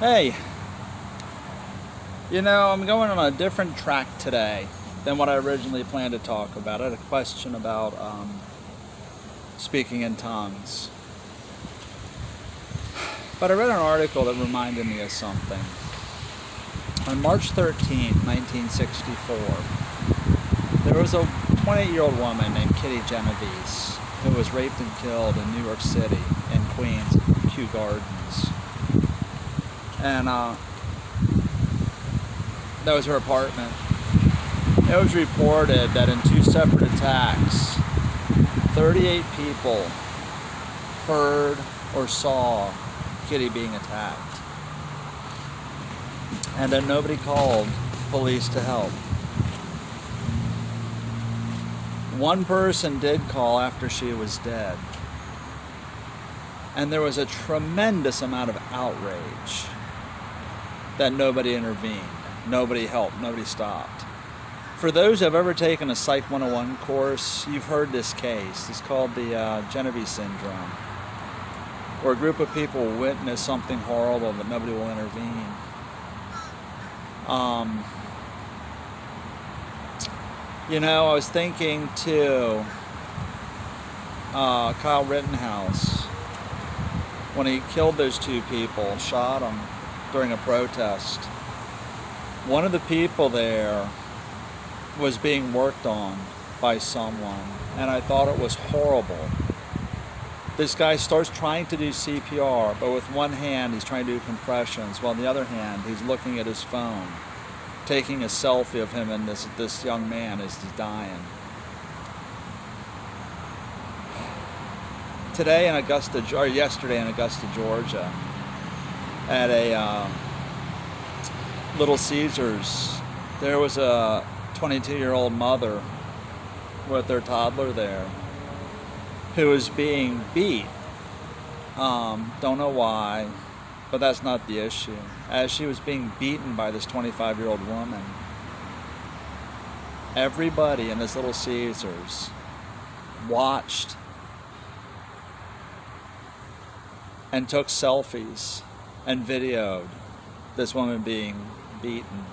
Hey, I'm going on a different track today than what I originally planned to talk about. I had a question about speaking in tongues. But I read an article that reminded me of something. On March 13th, 1964, there was a 28-year-old woman named Kitty Genovese who was raped and killed in New York City, in Queens, Kew Gardens. And that was her apartment. It was reported that in two separate attacks, 38 people heard or saw Kitty being attacked, and that nobody called police to help. One person did call after she was dead, and there was a tremendous amount of outrage that nobody intervened, nobody helped, nobody stopped. For those who have ever taken a Psych 101 course, you've heard this case. It's called the Genovese syndrome, where a group of people witness something horrible but nobody will intervene. I was thinking too, Kyle Rittenhouse, when he killed those two people, shot them during a protest. One of the people there was being worked on by someone, and I thought it was horrible. This guy starts trying to do CPR, but with one hand he's trying to do compressions, while on the other hand he's looking at his phone, taking a selfie of him and this young man as he's dying. Yesterday in Augusta, Georgia, at a Little Caesars, there was a 22-year-old mother with their toddler there who was being beat. Don't know why, but that's not the issue. As she was being beaten by this 25-year-old woman, everybody in this Little Caesars watched and took selfies and videoed this woman being beaten.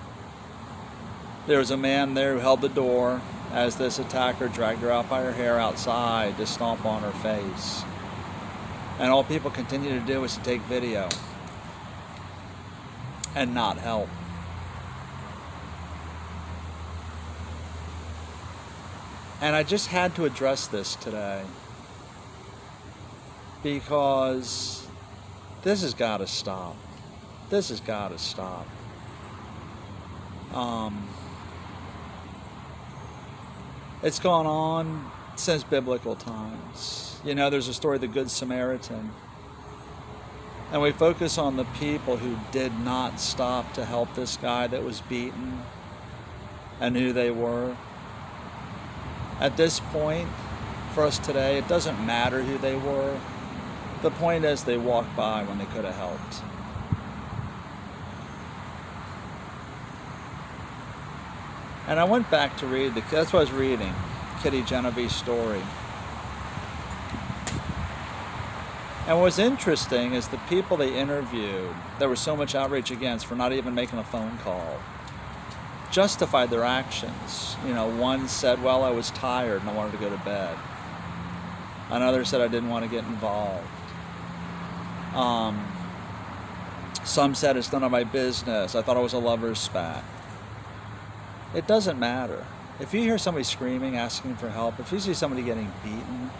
There was a man there who held the door as this attacker dragged her out by her hair outside to stomp on her face. And all people continued to do was to take video and not help. And I just had to address this today, because this has got to stop. This has got to stop. It's gone on since biblical times. There's a story of the Good Samaritan. And we focus on the people who did not stop to help this guy that was beaten and who they were. At this point, for us today, it doesn't matter who they were. The point is they walked by when they could have helped. And I went back to read, that's what I was reading, Kitty Genovese's story. And what's interesting is the people they interviewed, there was so much outrage against for not even making a phone call, justified their actions. One said, well, I was tired and I wanted to go to bed. Another said, I didn't want to get involved. Some said, it's none of my business. I thought it was a lover's spat. It doesn't matter. If you hear somebody screaming, asking for help, if you see somebody getting beaten,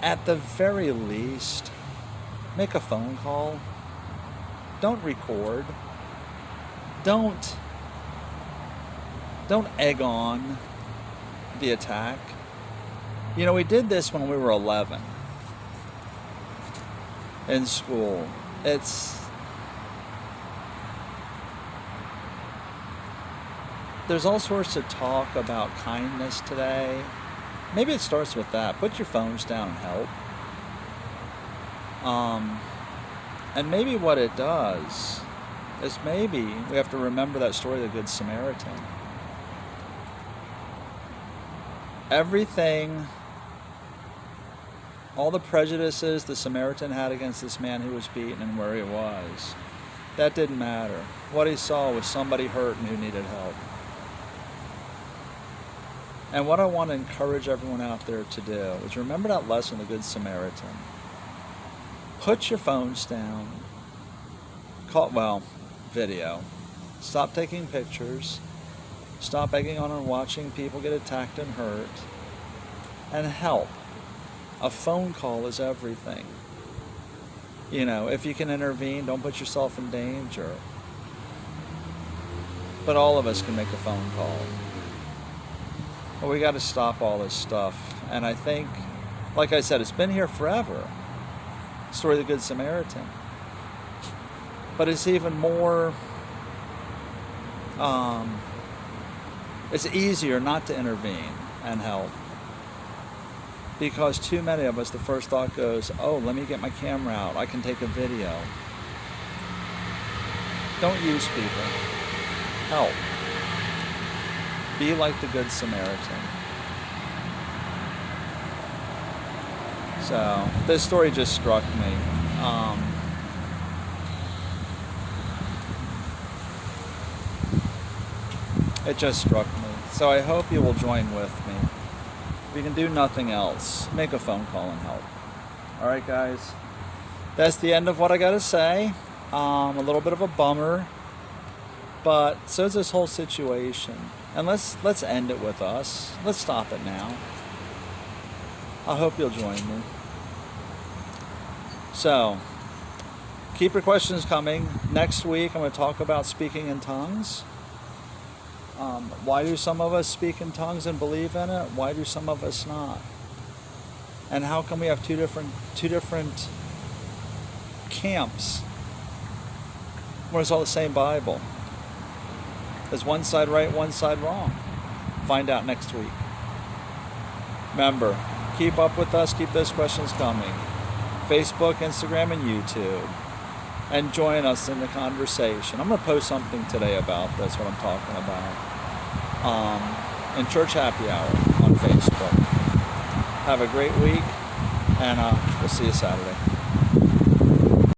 at the very least, make a phone call. Don't record. Don't egg on the attack. We did this when we were 11 in school. There's all sorts of talk about kindness today. Maybe it starts with that. Put your phones down and help. And maybe what it does is maybe we have to remember that story of the Good Samaritan. Everything, all the prejudices the Samaritan had against this man who was beaten and where he was, That didn't matter. What he saw was somebody hurt and who needed help. And what I want to encourage everyone out there to do is remember that lesson, the Good Samaritan. Put your phones down. Video. Stop taking pictures. Stop egging on and watching people get attacked and hurt. And help. A phone call is everything. If you can intervene, don't put yourself in danger. But all of us can make a phone call. But we got to stop all this stuff. And I think, like I said, it's been here forever. Story of the Good Samaritan. But it's even more, it's easier not to intervene and help. Because too many of us, the first thought goes, oh, let me get my camera out. I can take a video. Don't use people. Help. Be like the Good Samaritan. So, this story just struck me. It just struck me. So I hope you will join with me. If you can do nothing else, make a phone call and help. All right, guys. That's the end of what I got to say. A little bit of a bummer. But so is this whole situation. And let's end it with us. Let's stop it now. I hope you'll join me. So, keep your questions coming. Next week, I'm going to talk about speaking in tongues. Why do some of us speak in tongues and believe in it? Why do some of us not? And how come we have two different camps when it's all the same Bible? Is one side right, one side wrong? Find out next week. Remember, keep up with us. Keep those questions coming. Facebook, Instagram, and YouTube. And join us in the conversation. I'm going to post something today about this, what I'm talking about. In Church Happy Hour on Facebook. Have a great week, and we'll see you Saturday.